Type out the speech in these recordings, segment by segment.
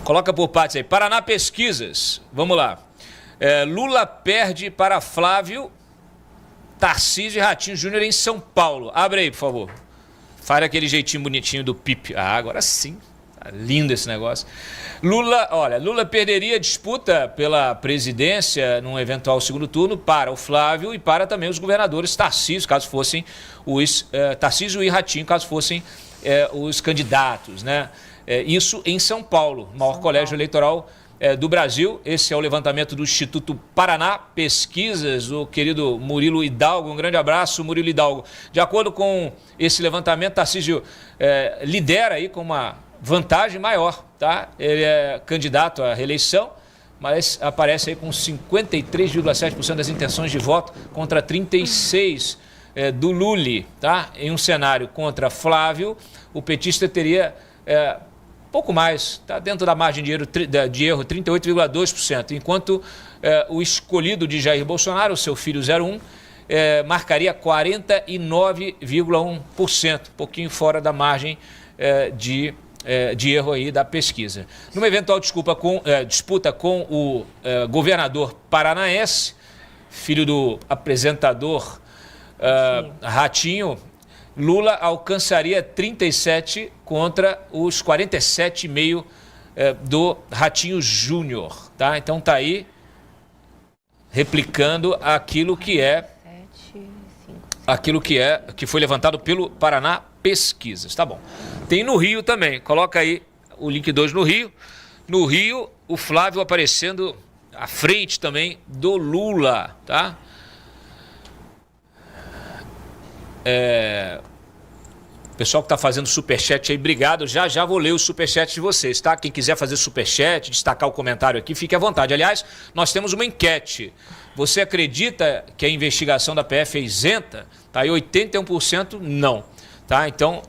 Coloca por partes aí. Paraná Pesquisas. Vamos lá. Lula perde para Flávio, Tarcísio e Ratinho Júnior em São Paulo. Abre aí, por favor. Faz aquele jeitinho bonitinho do Pipe. Ah, agora sim. Tá lindo esse negócio. Lula perderia a disputa pela presidência num eventual segundo turno para o Flávio e para também os governadores Tarcísio, caso fossem Tarcísio e Ratinho, caso fossem os candidatos, né? Isso em São Paulo, maior colégio eleitoral do Brasil. Esse é o levantamento do Instituto Paraná Pesquisas, o querido Murilo Hidalgo. Um grande abraço, Murilo Hidalgo. De acordo com esse levantamento, Tarcísio lidera aí com uma vantagem maior, tá? Ele é candidato à reeleição, mas aparece aí com 53,7% das intenções de voto contra 36% do Lully, tá? Em um cenário contra Flávio, o petista teria pouco mais, tá? Dentro da margem de erro 38,2%, enquanto o escolhido de Jair Bolsonaro, o seu filho 01, marcaria 49,1%, um pouquinho fora da margem de erro aí da pesquisa. Numa eventual disputa com o governador paranaense, filho do apresentador Ratinho, Lula alcançaria 37 contra os 47,5 do Ratinho Júnior, tá? Então tá aí replicando que foi levantado pelo Paraná Pesquisas, tá bom. Tem no Rio também, coloca aí o link 2 no Rio. No Rio, o Flávio aparecendo à frente também do Lula, tá? Pessoal que está fazendo superchat aí, obrigado. Já vou ler o superchat de vocês, tá? Quem quiser fazer superchat, destacar o comentário aqui, fique à vontade. Aliás, nós temos uma enquete. Você acredita que a investigação da PF é isenta? Tá aí 81% não, tá? Então,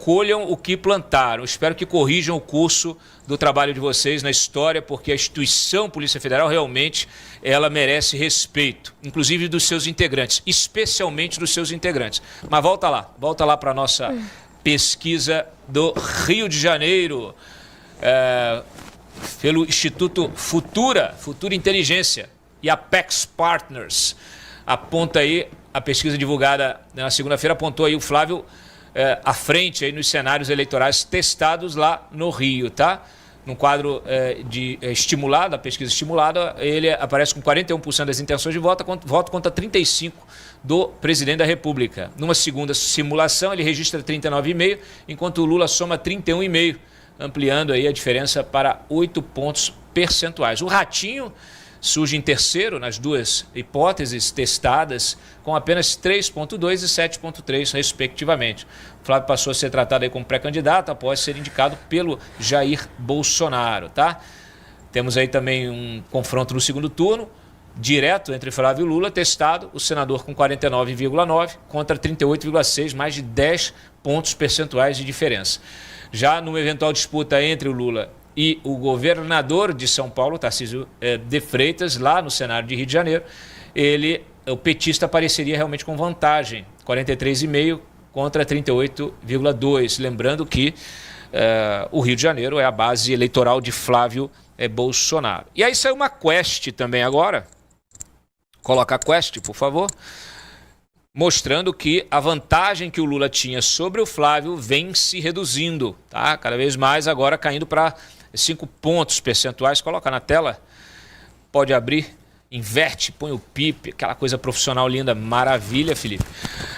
colham o que plantaram. Espero que corrijam o curso do trabalho de vocês na história, porque a instituição Polícia Federal realmente ela merece respeito, inclusive dos seus integrantes, especialmente dos seus integrantes. Mas volta lá para a nossa pesquisa do Rio de Janeiro, pelo Instituto Futura Inteligência e Apex Partners. Aponta aí, a pesquisa divulgada na segunda-feira apontou aí o Flávio à frente aí nos cenários eleitorais testados lá no Rio, tá? No quadro estimulado, a pesquisa estimulada, ele aparece com 41% das intenções de voto contra 35% do presidente da República. Numa segunda simulação, ele registra 39,5%, enquanto o Lula soma 31,5%, ampliando aí a diferença para 8 pontos percentuais. O Ratinho surge em terceiro nas duas hipóteses testadas, com apenas 3,2% e 7,3%, respectivamente. O Flávio passou a ser tratado aí como pré-candidato após ser indicado pelo Jair Bolsonaro, tá? Temos aí também um confronto no segundo turno, direto entre Flávio e Lula, testado, o senador com 49,9% contra 38,6%, mais de 10 pontos percentuais de diferença. Já numa eventual disputa entre o Lula e o governador de São Paulo, Tarcísio de Freitas, lá no cenário de Rio de Janeiro, o petista apareceria realmente com vantagem, 43,5% contra 38,2%. Lembrando que o Rio de Janeiro é a base eleitoral de Flávio Bolsonaro. E aí saiu uma quest também agora, coloca a quest, por favor, mostrando que a vantagem que o Lula tinha sobre o Flávio vem se reduzindo, tá? Cada vez mais agora caindo para 5 pontos percentuais. Coloca na tela, pode abrir, inverte, põe o PIP, aquela coisa profissional linda, maravilha, Felipe.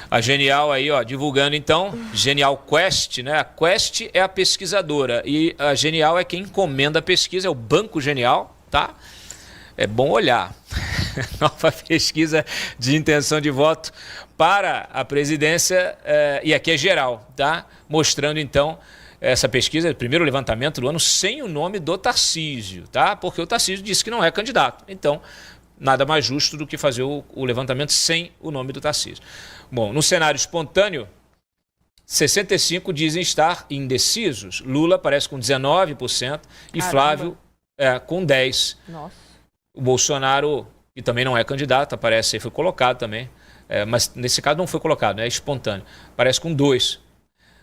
A Genial aí, ó, divulgando então, Genial Quest, né? A Quest é a pesquisadora e a Genial é quem encomenda a pesquisa, é o Banco Genial, tá? É bom olhar. Nova pesquisa de intenção de voto para a presidência, e aqui é geral, tá? Mostrando então essa pesquisa, primeiro levantamento do ano, sem o nome do Tarcísio, tá? Porque o Tarcísio disse que não é candidato. Então, nada mais justo do que fazer o levantamento sem o nome do Tarcísio. Bom, no cenário espontâneo, 65% dizem estar indecisos. Lula aparece com 19% e Caramba. Flávio com 10%. Nossa. O Bolsonaro, que também não é candidato, aparece aí, foi colocado também, mas nesse caso não foi colocado, é espontâneo, aparece com 2%.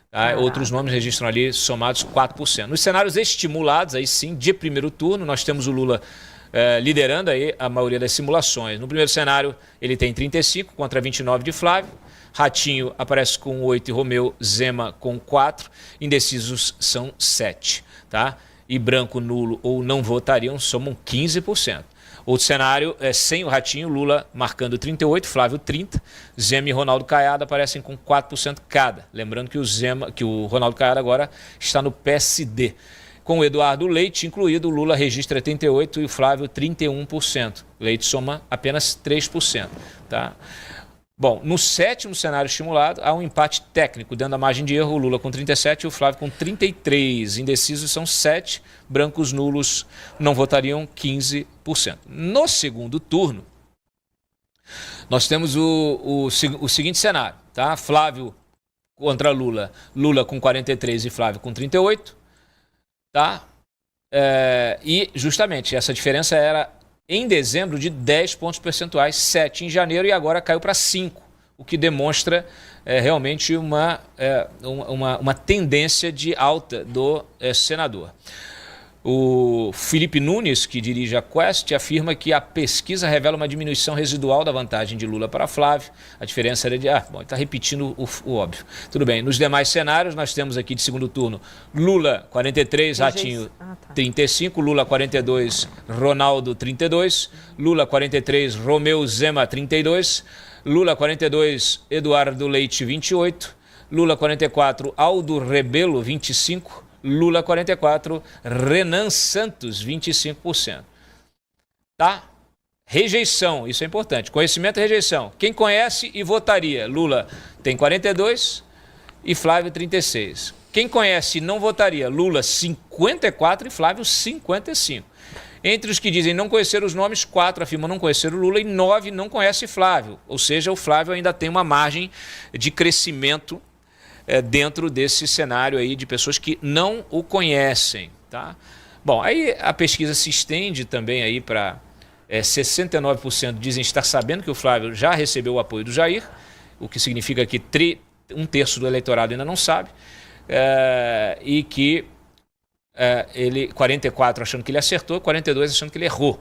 Tá? Outros nomes registram ali somados 4%. Nos cenários estimulados, aí sim, de primeiro turno, nós temos o Lula liderando aí a maioria das simulações. No primeiro cenário, ele tem 35 contra 29 de Flávio. Ratinho aparece com 8 e Romeu Zema com 4. Indecisos são 7. Tá? E branco, nulo ou não votariam somam 15%. Outro cenário é sem o Ratinho, Lula marcando 38, Flávio 30, Zema e Ronaldo Caiado aparecem com 4% cada. Lembrando que o Ronaldo Caiado agora está no PSD. Com o Eduardo Leite incluído, o Lula registra 88% e o Flávio 31%. Leite soma apenas 3%. Tá? Bom, no sétimo cenário estimulado, há um empate técnico dentro da margem de erro, o Lula com 37 e o Flávio com 33. Indecisos são 7, brancos nulos não votariam 15%. No segundo turno, nós temos o seguinte cenário, tá? Flávio contra Lula, Lula com 43 e Flávio com 38, tá? E justamente essa diferença era em dezembro de 10 pontos percentuais, 7 em janeiro e agora caiu para 5, o que demonstra realmente uma tendência de alta do senador. O Felipe Nunes, que dirige a Quest, afirma que a pesquisa revela uma diminuição residual da vantagem de Lula para Flávio. A diferença era de... bom, ele está repetindo o óbvio. Tudo bem. Nos demais cenários, nós temos aqui de segundo turno Lula 43, Ratinho 35, Lula 42, Ronaldo 32, Lula 43, Romeu Zema 32, Lula 42, Eduardo Leite 28, Lula 44, Aldo Rebelo 25, Lula 44, Renan Santos 25%. Tá? Rejeição, isso é importante. Conhecimento e rejeição. Quem conhece e votaria? Lula tem 42 e Flávio 36. Quem conhece e não votaria? Lula 54 e Flávio 55. Entre os que dizem não conhecer os nomes, 4 afirmam não conhecer o Lula e 9 não conhecem Flávio. Ou seja, o Flávio ainda tem uma margem de crescimento dentro desse cenário aí de pessoas que não o conhecem, tá? Bom, aí a pesquisa se estende também aí para 69% dizem estar sabendo que o Flávio já recebeu o apoio do Jair, o que significa que 1/3 do eleitorado ainda não sabe, e que 44 achando que ele acertou, 42 achando que ele errou.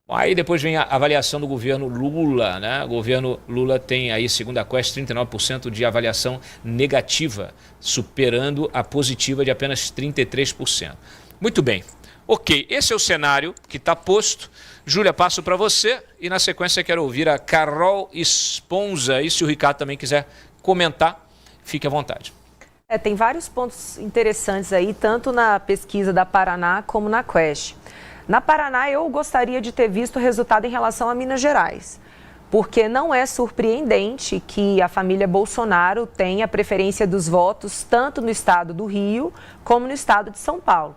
Aí depois vem a avaliação do governo Lula, né? O governo Lula tem aí, segundo a Quest, 39% de avaliação negativa, superando a positiva de apenas 33%. Muito bem. Ok, esse é o cenário que está posto. Júlia, passo para você e na sequência quero ouvir a Carol Esponza. E se o Ricardo também quiser comentar, fique à vontade. Tem vários pontos interessantes aí, tanto na pesquisa da Paraná como na Quest. Na Paraná, eu gostaria de ter visto o resultado em relação a Minas Gerais, porque não é surpreendente que a família Bolsonaro tenha preferência dos votos tanto no estado do Rio como no estado de São Paulo.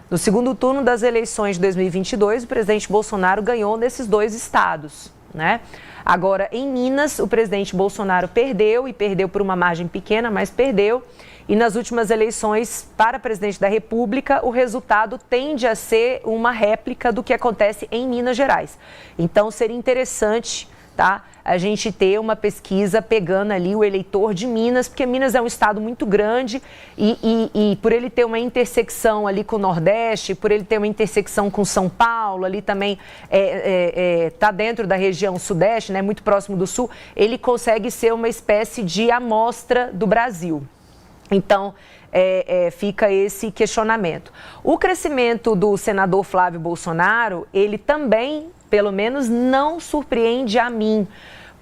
No segundo turno das eleições de 2022, o presidente Bolsonaro ganhou nesses dois estados, né? Agora, em Minas, o presidente Bolsonaro perdeu, e perdeu por uma margem pequena, mas perdeu. E nas últimas eleições para presidente da República, o resultado tende a ser uma réplica do que acontece em Minas Gerais. Então, seria interessante, tá, a gente ter uma pesquisa pegando ali o eleitor de Minas, porque Minas é um estado muito grande e por ele ter uma intersecção ali com o Nordeste, por ele ter uma intersecção com São Paulo, ali também está dentro da região Sudeste, né, muito próximo do Sul, ele consegue ser uma espécie de amostra do Brasil. Então, fica esse questionamento. O crescimento do senador Flávio Bolsonaro, ele também, pelo menos, não surpreende a mim.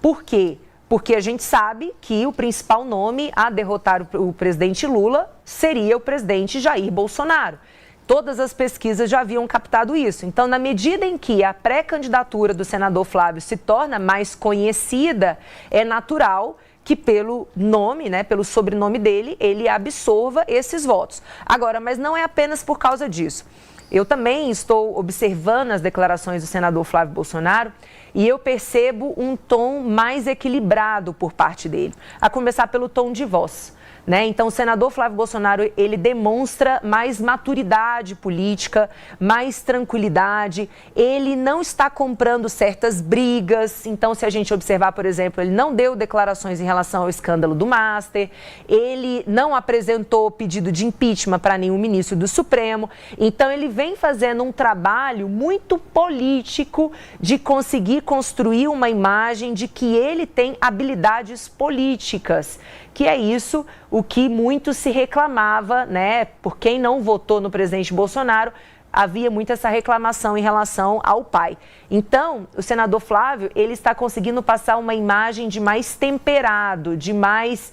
Por quê? Porque a gente sabe que o principal nome a derrotar o presidente Lula seria o presidente Jair Bolsonaro. Todas as pesquisas já haviam captado isso. Então, na medida em que a pré-candidatura do senador Flávio se torna mais conhecida, é natural que pelo nome, né, pelo sobrenome dele, ele absorva esses votos. Agora, mas não é apenas por causa disso. Eu também estou observando as declarações do senador Flávio Bolsonaro e eu percebo um tom mais equilibrado por parte dele, a começar pelo tom de voz. né? Então, o senador Flávio Bolsonaro, ele demonstra mais maturidade política, mais tranquilidade, ele não está comprando certas brigas. Então, se a gente observar, por exemplo, ele não deu declarações em relação ao escândalo do Master, ele não apresentou pedido de impeachment para nenhum ministro do Supremo. Então, ele vem fazendo um trabalho muito político de conseguir construir uma imagem de que ele tem habilidades políticas, que é isso o que muito se reclamava, né? Por quem não votou no presidente Bolsonaro, havia muito essa reclamação em relação ao pai. Então, o senador Flávio, ele está conseguindo passar uma imagem de mais temperado, de mais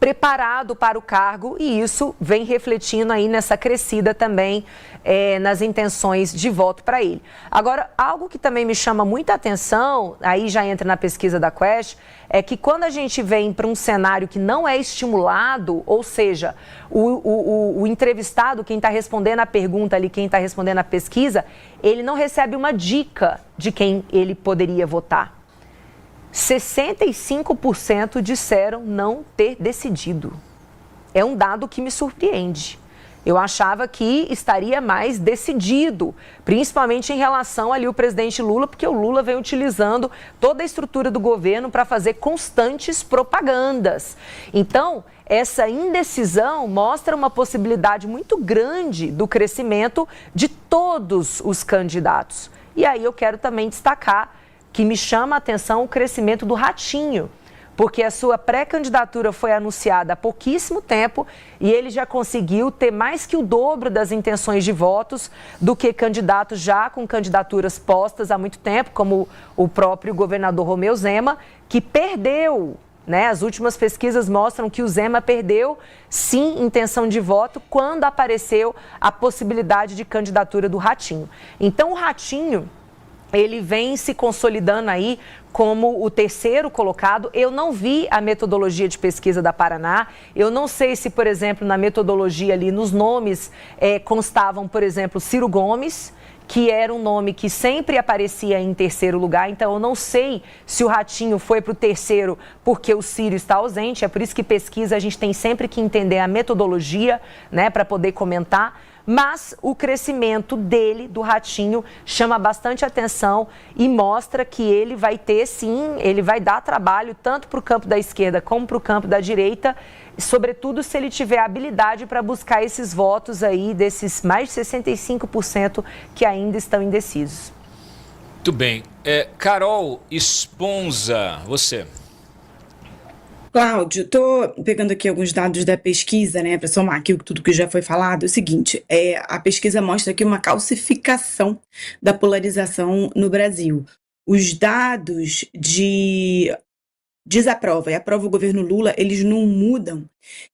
preparado para o cargo, e isso vem refletindo aí nessa crescida também nas intenções de voto para ele. Agora, algo que também me chama muita atenção, aí já entra na pesquisa da Quest, é que quando a gente vem para um cenário que não é estimulado, ou seja, o entrevistado, quem está respondendo a pergunta ali, quem está respondendo a pesquisa, ele não recebe uma dica de quem ele poderia votar. 65% disseram não ter decidido. É um dado que me surpreende. Eu achava que estaria mais decidido, principalmente em relação ali ao presidente Lula, porque o Lula vem utilizando toda a estrutura do governo para fazer constantes propagandas. Então, essa indecisão mostra uma possibilidade muito grande do crescimento de todos os candidatos. E aí eu quero também destacar que me chama a atenção o crescimento do Ratinho, porque a sua pré-candidatura foi anunciada há pouquíssimo tempo e ele já conseguiu ter mais que o dobro das intenções de votos do que candidatos já com candidaturas postas há muito tempo, como o próprio governador Romeu Zema, que perdeu, né? As últimas pesquisas mostram que o Zema perdeu, sim, intenção de voto quando apareceu a possibilidade de candidatura do Ratinho. Então, o Ratinho, ele vem se consolidando aí como o terceiro colocado. Eu não vi a metodologia de pesquisa da Paraná. Eu não sei se, por exemplo, na metodologia ali, nos nomes constavam, por exemplo, Ciro Gomes, que era um nome que sempre aparecia em terceiro lugar. Então, eu não sei se o Ratinho foi para o terceiro porque o Ciro está ausente. É por isso que pesquisa a gente tem sempre que entender a metodologia, né, para poder comentar. Mas o crescimento dele, do Ratinho, chama bastante atenção e mostra que ele vai ter, sim, ele vai dar trabalho tanto para o campo da esquerda como para o campo da direita, sobretudo se ele tiver habilidade para buscar esses votos aí, desses mais de 65% que ainda estão indecisos. Muito bem. Carol Esponza, você. Cláudio, estou pegando aqui alguns dados da pesquisa, né, para somar aqui tudo que já foi falado. É o seguinte, a pesquisa mostra aqui uma calcificação da polarização no Brasil. Os dados de desaprova e aprova o governo Lula, eles não mudam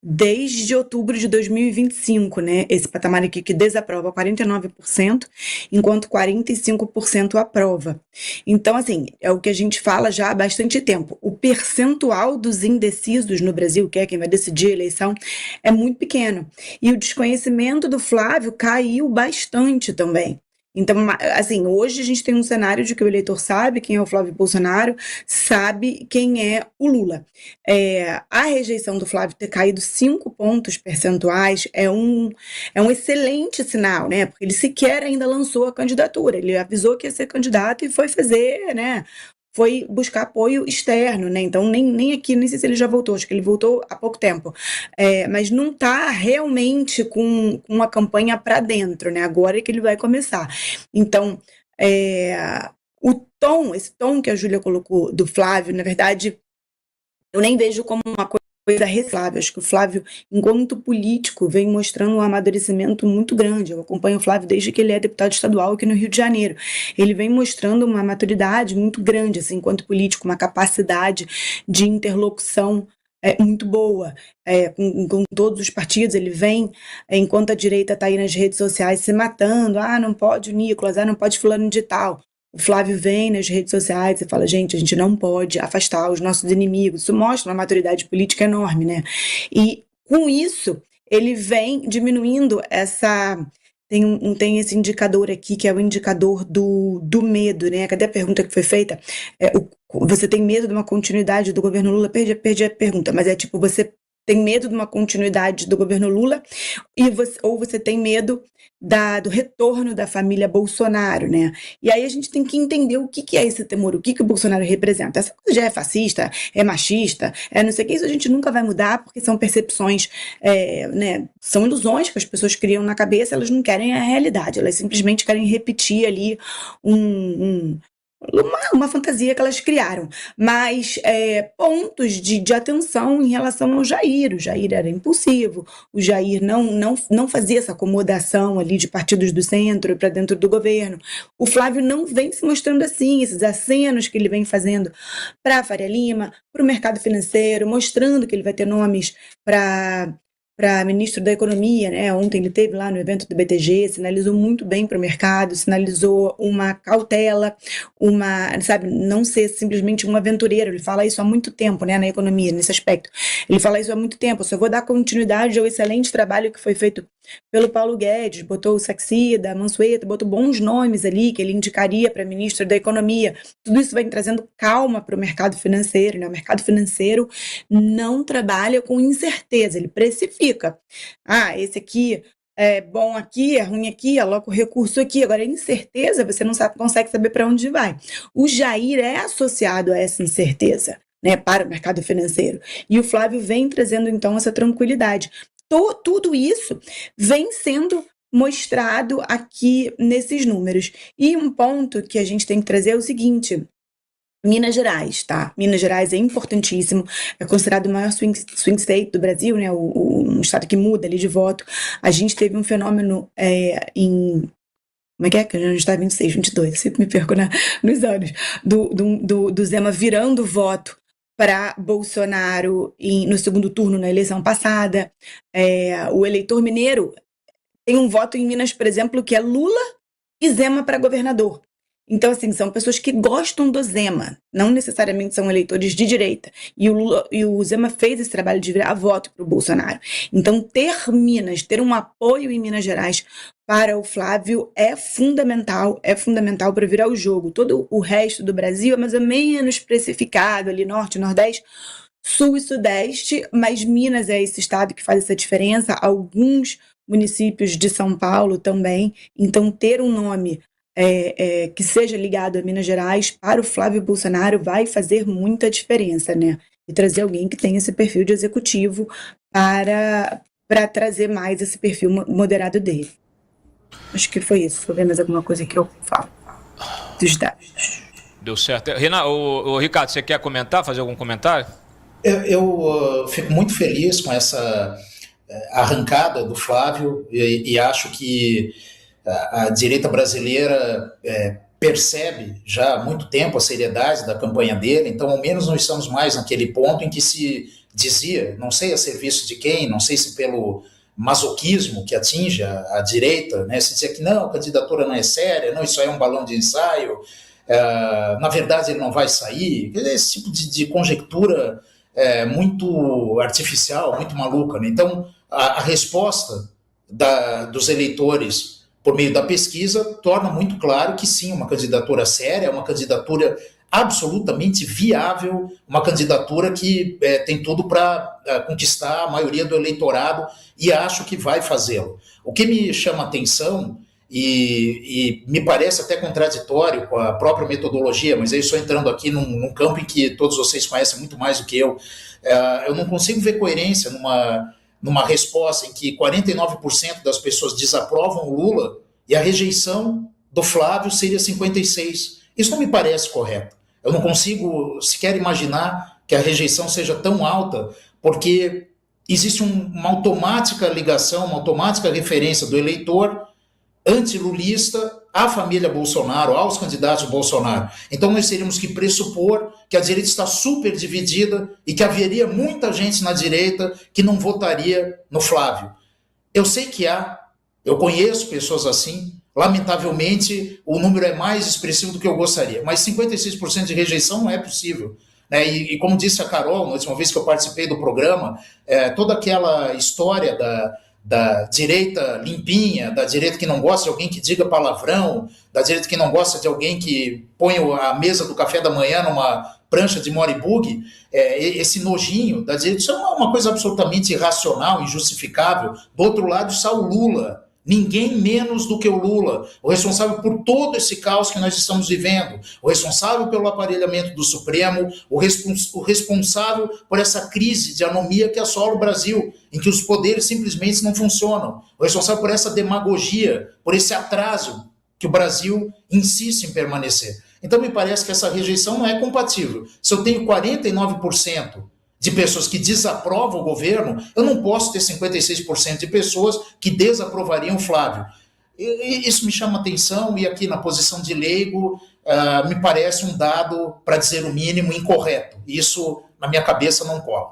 desde outubro de 2025, né? Esse patamar aqui que desaprova 49%, enquanto 45% aprova. Então, assim, é o que a gente fala já há bastante tempo. O percentual dos indecisos no Brasil, que é quem vai decidir a eleição, é muito pequeno. E o desconhecimento do Flávio caiu bastante também. Então, assim, hoje a gente tem um cenário de que o eleitor sabe quem é o Flávio Bolsonaro, sabe quem é o Lula. A rejeição do Flávio ter caído 5 pontos percentuais é um excelente sinal, né? Porque ele sequer ainda lançou a candidatura. Ele avisou que ia ser candidato e foi fazer, né? Foi buscar apoio externo, né? Então, nem aqui, nem sei se ele já voltou, acho que ele voltou há pouco tempo. Mas não está realmente com uma campanha para dentro, né? Agora é que ele vai começar. Então, esse tom que a Júlia colocou do Flávio, na verdade, eu nem vejo como uma coisa reciclável. Acho que o Flávio, enquanto político, vem mostrando um amadurecimento muito grande. Eu acompanho o Flávio desde que ele é deputado estadual aqui no Rio de Janeiro. Ele vem mostrando uma maturidade muito grande, assim, enquanto político, uma capacidade de interlocução muito boa com todos os partidos. Ele vem, enquanto a direita está aí nas redes sociais se matando, não pode o Nicolas, não pode fulano de tal. O Flávio vem nas redes sociais e fala, gente, a gente não pode afastar os nossos inimigos. Isso mostra uma maturidade política enorme, né? E com isso, ele vem diminuindo essa tem esse indicador aqui, que é o indicador do medo, né? Cadê a pergunta que foi feita? Você tem medo de uma continuidade do governo Lula? Perdi a pergunta, mas é tipo, você tem medo de uma continuidade do governo Lula ou você tem medo do retorno da família Bolsonaro, né? E aí a gente tem que entender o que é esse temor, o que o Bolsonaro representa. Essa coisa já é fascista, é machista, não sei o que, isso a gente nunca vai mudar, porque são percepções, né, são ilusões que as pessoas criam na cabeça, elas não querem a realidade, elas simplesmente querem repetir ali uma fantasia que elas criaram, mas pontos de atenção em relação ao Jair. O Jair era impulsivo, o Jair não fazia essa acomodação ali de partidos do centro para dentro do governo. O Flávio não vem se mostrando assim, esses acenos que ele vem fazendo para a Faria Lima, para o mercado financeiro, mostrando que ele vai ter nomes para ministro da Economia, né? Ontem ele esteve lá no evento do BTG, sinalizou muito bem para o mercado, sinalizou uma cautela, sabe, não ser simplesmente um aventureiro. Ele fala isso há muito tempo, né, na economia, nesse aspecto. Ele fala isso há muito tempo. Eu só vou dar continuidade ao excelente trabalho que foi feito pelo Paulo Guedes, botou o Saxida, Mansueto, botou bons nomes ali que ele indicaria para ministro da Economia. Tudo isso vem trazendo calma para o mercado financeiro, né? O mercado financeiro não trabalha com incerteza, ele precifica. Esse aqui é bom aqui, é ruim aqui, aloca o recurso aqui. Agora, incerteza, você não consegue saber para onde vai. O Jair é associado a essa incerteza, né, para o mercado financeiro. E o Flávio vem trazendo, então, essa tranquilidade. Tudo isso vem sendo mostrado aqui nesses números. E um ponto que a gente tem que trazer é o seguinte: Minas Gerais, tá? Minas Gerais é importantíssimo, é considerado o maior swing state do Brasil, né? Um estado que muda ali de voto. A gente teve um fenômeno como é que a gente está em 26, 22, sempre me perco nos anos, do Zema virando voto para Bolsonaro no segundo turno na eleição passada. O eleitor mineiro tem um voto em Minas, por exemplo, que é Lula e Zema para governador. Então, assim, são pessoas que gostam do Zema, não necessariamente são eleitores de direita. E o Zema fez esse trabalho de virar voto para o Bolsonaro. Então, ter um apoio em Minas Gerais para o Flávio é fundamental para virar o jogo. Todo o resto do Brasil é mais ou menos precificado, ali norte, nordeste, sul e sudeste, mas Minas é esse estado que faz essa diferença, alguns municípios de São Paulo também. Então, ter um nome que seja ligado a Minas Gerais para o Flávio Bolsonaro vai fazer muita diferença, né? E trazer alguém que tenha esse perfil de executivo para trazer mais esse perfil moderado dele. Acho que foi isso. Vou ver mais alguma coisa que eu falo dos dados. Deu certo. Ricardo, você quer comentar, fazer algum comentário? Eu fico muito feliz com essa arrancada do Flávio e acho que a direita brasileira percebe já há muito tempo a seriedade da campanha dele, então ao menos não estamos mais naquele ponto em que se dizia, não sei a serviço de quem, não sei se pelo masoquismo que atinge a direita, né, se dizia que não, a candidatura não é séria, não, isso aí é um balão de ensaio, na verdade ele não vai sair, esse tipo de conjectura muito artificial, muito maluca, né? Então a resposta dos eleitores por meio da pesquisa, torna muito claro que sim, uma candidatura séria, uma candidatura absolutamente viável, uma candidatura que tem tudo para conquistar a maioria do eleitorado e acho que vai fazê-lo. O que me chama a atenção e me parece até contraditório com a própria metodologia, mas eu estou entrando aqui num campo em que todos vocês conhecem muito mais do que eu não consigo ver coerência numa resposta em que 49% das pessoas desaprovam o Lula e a rejeição do Flávio seria 56%. Isso não me parece correto. Eu não consigo sequer imaginar que a rejeição seja tão alta, porque existe uma automática ligação, uma automática referência do eleitor antilulista à família Bolsonaro, aos candidatos Bolsonaro. Então nós teríamos que pressupor que a direita está super dividida e que haveria muita gente na direita que não votaria no Flávio. Eu sei que eu conheço pessoas assim, lamentavelmente o número é mais expressivo do que eu gostaria, mas 56% de rejeição não é possível. E como disse a Carol, na última vez que eu participei do programa, toda aquela história da direita limpinha, da direita que não gosta de alguém que diga palavrão, da direita que não gosta de alguém que põe a mesa do café da manhã numa prancha de moribug, esse nojinho da direita, isso é uma coisa absolutamente irracional, injustificável. Do outro lado está o Lula, ninguém menos do que o Lula, o responsável por todo esse caos que nós estamos vivendo, o responsável pelo aparelhamento do Supremo, o responsável por essa crise de anomia que assola o Brasil, em que os poderes simplesmente não funcionam, o responsável por essa demagogia, por esse atraso que o Brasil insiste em permanecer. Então me parece que essa rejeição não é compatível. Se eu tenho 49% de pessoas que desaprovam o governo, eu não posso ter 56% de pessoas que desaprovariam o Flávio. Isso me chama atenção e aqui na posição de leigo me parece um dado, para dizer o mínimo, incorreto. Isso na minha cabeça não cola.